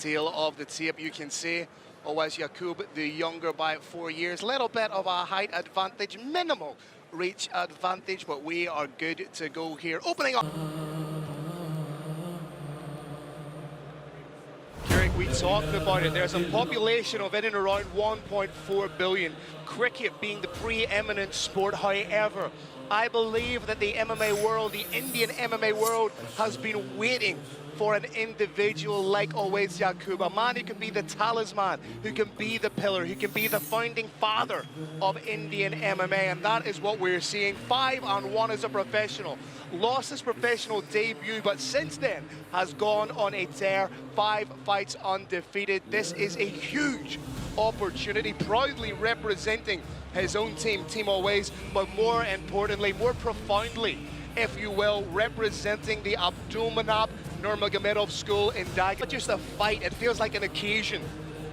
tail of the tape, you can see Owais Yaqoob, the younger by 4 years. Little bit of a height advantage, minimal reach advantage, but we are good to go here. Opening up. We talked about it. There's a population of in and around 1.4 billion. Cricket being the preeminent sport. However, I believe that the MMA world, the Indian MMA world, has been waiting for an individual like Owais Yaqoob, a man who can be the talisman, who can be the pillar, who can be the founding father of Indian MMA, and that is what we're seeing. 5-1 as a professional. Lost his professional debut, but since then has gone on a tear. 5 fights undefeated. This is a huge opportunity, proudly representing his own team, Team Owais, but more importantly, more profoundly, if you will, representing the Abdulmanap Nurmagomedov school in Dagestan. Not just a fight, it feels like an occasion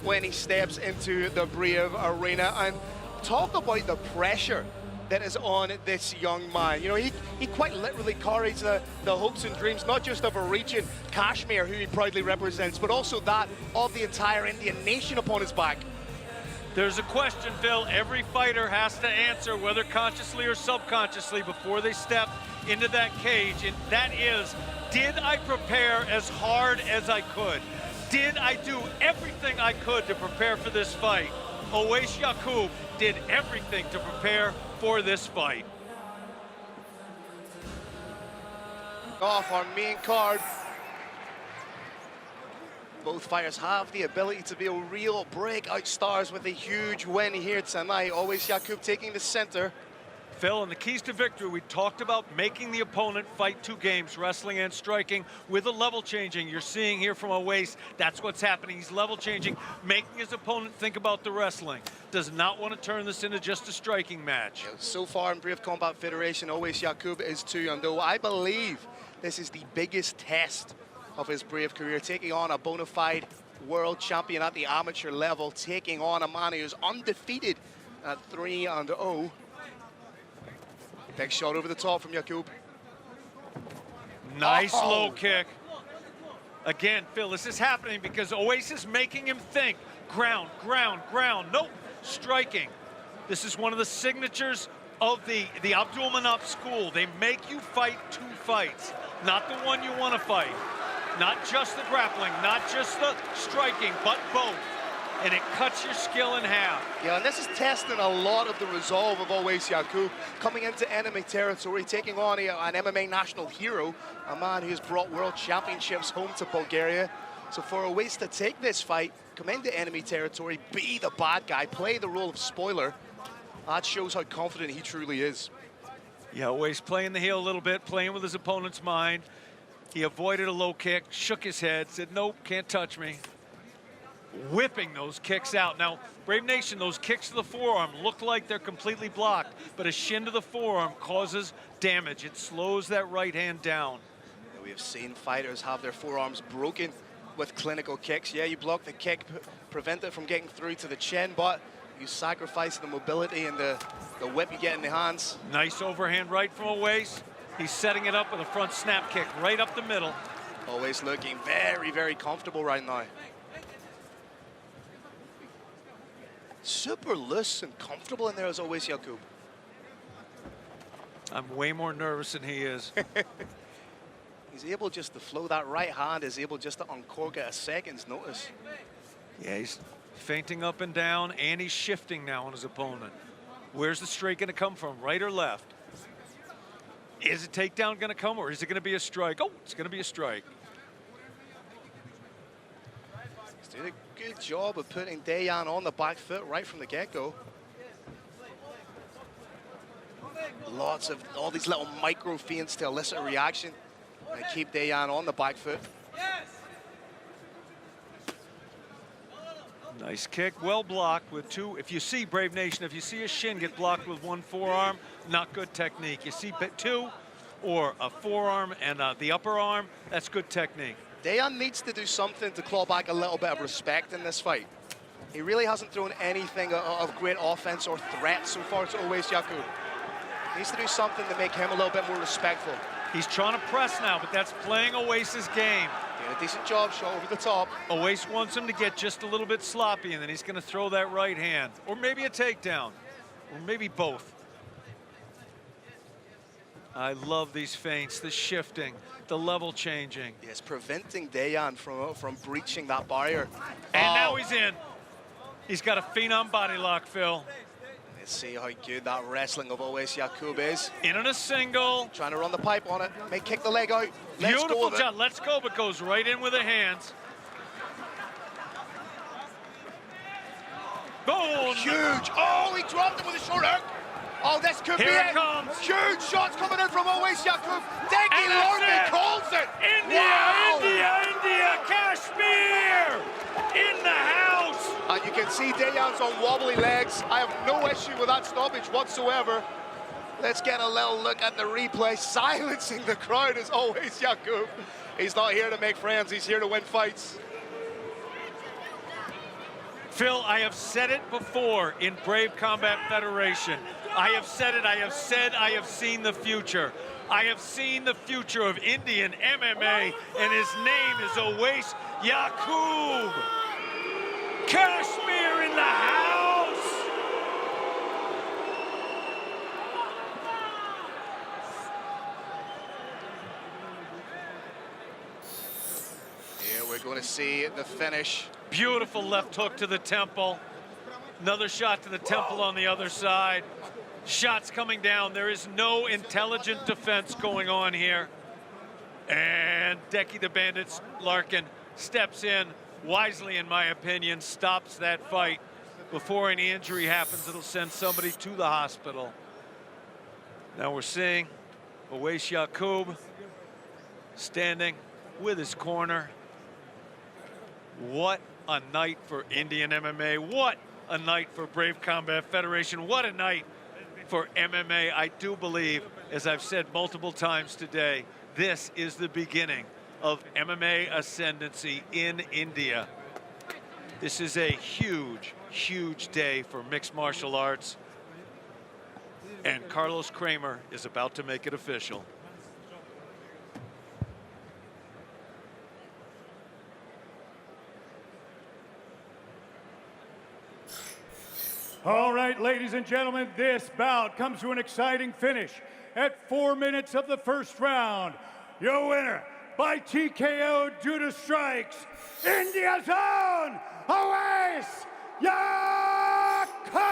when he steps into the Brave Arena. And talk about the pressure that is on this young man. You know, he quite literally carries the hopes and dreams, not just of a region, Kashmir, who he proudly represents, but also that of the entire Indian nation upon his back. There's a question, Phil, every fighter has to answer, whether consciously or subconsciously, before they step into that cage, and that is, did I prepare as hard as I could? Did I do everything I could to prepare for this fight? Owais Yaqoob did everything to prepare for this fight. Off our main card. Both fighters have the ability to be real breakout stars with a huge win here tonight. Owais Yaqoob taking the center. Phil, and the keys to victory, we talked about making the opponent fight 2 games, wrestling and striking, with a level changing. You're seeing here from Owais, that's what's happening. He's level changing, making his opponent think about the wrestling. Does not want to turn this into just a striking match. So far in Brave Combat Federation, Owais Yaqoob is 2-0. I believe this is the biggest test of his Brave career, taking on a bona fide world champion at the amateur level, taking on a man who's undefeated at 3-0. Big shot over the top from Yaqoob. Nice low kick. Again, Phil, this is happening because Owais is making him think. Ground, ground, ground. Nope, striking. This is one of the signatures of the Abdulmanap school. They make you fight 2 fights, not the one you want to fight. Not just the grappling, not just the striking, but both. And it cuts your skill in half. Yeah, and this is testing a lot of the resolve of Owais Yaqoob, coming into enemy territory, taking on an MMA national hero, a man who's brought world championships home to Bulgaria. So for Owais to take this fight, come into enemy territory, be the bad guy, play the role of spoiler, that shows how confident he truly is. Yeah, Owais playing the heel a little bit, playing with his opponent's mind. He avoided a low kick, shook his head, said, nope, can't touch me. Whipping those kicks out. Now, Brave Nation, those kicks to the forearm look like they're completely blocked, but a shin to the forearm causes damage. It slows that right hand down. We have seen fighters have their forearms broken with clinical kicks. Yeah, you block the kick, prevent it from getting through to the chin, but you sacrifice the mobility and the whip you get in the hands. Nice overhand right from Owais. He's setting it up with a front snap kick right up the middle. Owais looking very, very comfortable right now. Super loose and comfortable in there as Owais Yaqoob. I'm way more nervous than he is. He's able just to flow that right hand, is able just to uncork at a second's notice. Yeah, he's feinting up and down, and he's shifting now on his opponent. Where's the straight going to come from, right or left? Is a takedown going to come, or is it going to be a strike? Oh, it's going to be a strike. He's doing a good job of putting Delyan on the back foot right from the get-go. Lots of all these little micro feints to elicit a reaction and keep Delyan on the back foot. Nice kick, well blocked with 2. If you see, Brave Nation, if you see a shin get blocked with 1 forearm, not good technique. You see 2 or a forearm and the upper arm, that's good technique. Delyan needs to do something to claw back a little bit of respect in this fight. He really hasn't thrown anything of great offense or threat so far to Owais Yaqoob. He needs to do something to make him a little bit more respectful. He's trying to press now, but that's playing Owais's game. Doing a decent job, shot over the top. Owais wants him to get just a little bit sloppy, and then he's going to throw that right hand. Or maybe a takedown. Or maybe both. I love these feints, the shifting, the level changing. Yes, preventing Delyan from breaching that barrier. And now he's in. He's got a phenom body lock, Phil. Let's see how good that wrestling of Owais Yaqoob is. In on a single. Trying to run the pipe on it. May kick the leg out. Beautiful job. Let's go, but goes right in with the hands. Boom! Huge. Oh, he dropped it with a short hook. Oh, this could be it. Here it comes. Huge shots coming in from Owais Yaqoob. Delyan Georgiev calls it. India, wow. India, Kashmir in the house. And you can see Delyan's on wobbly legs. I have no issue with that stoppage whatsoever. Let's get a little look at the replay. Silencing the crowd is Owais Yaqoob. He's not here to make friends. He's here to win fights. Phil, I have said it before in Brave Combat Federation. I have said it, I have said, I have seen the future. I have seen the future of Indian MMA, and his name is Owais Yaqoob. Kashmir in the house. Here we're going to see the finish. Beautiful left hook to the temple. Another shot to the temple on the other side. Shots coming down. There is no intelligent defense going on here. And Decky the Bandit Larkin steps in wisely, in my opinion, stops that fight before any injury happens. It'll send somebody to the hospital. Now we're seeing Owais Yaqoob standing with his corner. What a night for Indian MMA. What a night for Brave Combat Federation. What a night for MMA. I do believe, as I've said multiple times today, this is the beginning of MMA ascendancy in India. This is a huge, huge day for mixed martial arts. And Carlos Kramer is about to make it official. All right, ladies and gentlemen, this bout comes to an exciting finish at 4 minutes of the first round. Your winner by TKO due to strikes, India's own Owais Yaqoob.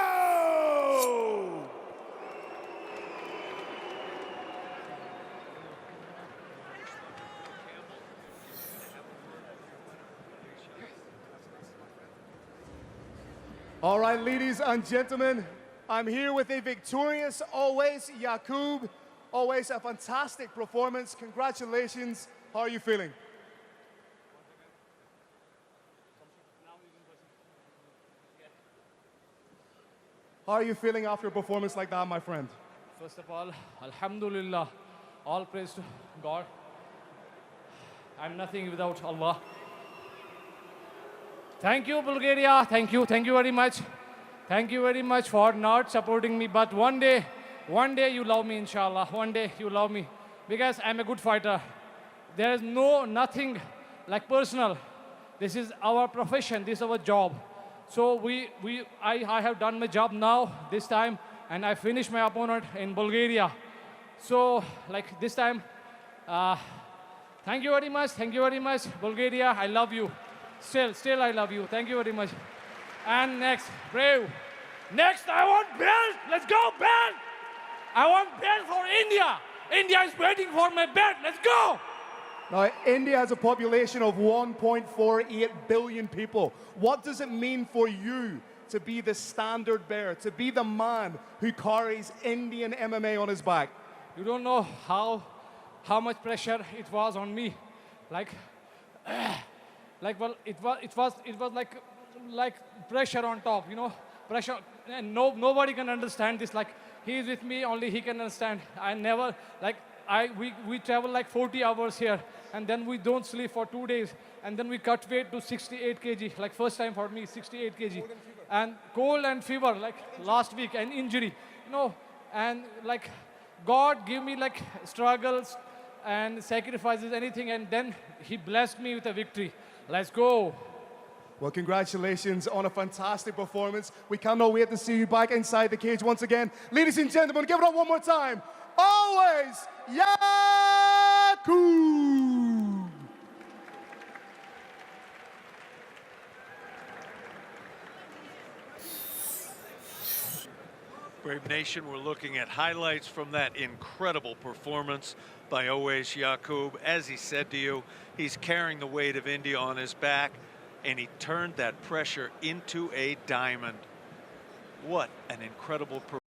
All right, ladies and gentlemen, I'm here with a victorious Owais Yaqoob. Owais, a fantastic performance. Congratulations. How are you feeling? How are you feeling after a performance like that, my friend? First of all, Alhamdulillah, all praise to God. I'm nothing without Allah. Thank you, Bulgaria. Thank you very much. Thank you very much for not supporting me. But one day you love me, inshallah. One day you love me because I'm a good fighter. There is nothing like personal. This is our profession. This is our job. So I have done my job now this time, and I finished my opponent in Bulgaria. So like this time, thank you very much. Thank you very much, Bulgaria. I love you. Still I love you. Thank you very much. And next, Brave. Next, I want belt. Let's go, belt. I want belt for India. India is waiting for my belt. Let's go. Now, India has a population of 1.48 billion people. What does it mean for you to be the standard bearer, to be the man who carries Indian MMA on his back? You don't know how much pressure it was on me. Well, it was like pressure on top, you know, pressure, and nobody can understand this. Like, he is with me, only he can understand. We travel like 40 hours here, and then we don't sleep for 2 days, and then we cut weight to 68 kg, like first time for me, 68 kg, and cold and fever, like last week, and injury, you know, and like God give me like struggles and sacrifices, anything, and then he blessed me with a victory. Let's go. Well, congratulations on a fantastic performance. We cannot wait to see you back inside the cage once again. Ladies and gentlemen, give it up one more time. Owais Yaqoob. Brave Nation, we're looking at highlights from that incredible performance by Owais Yaqoob. As he said to you, he's carrying the weight of India on his back, and he turned that pressure into a diamond. What an incredible performance.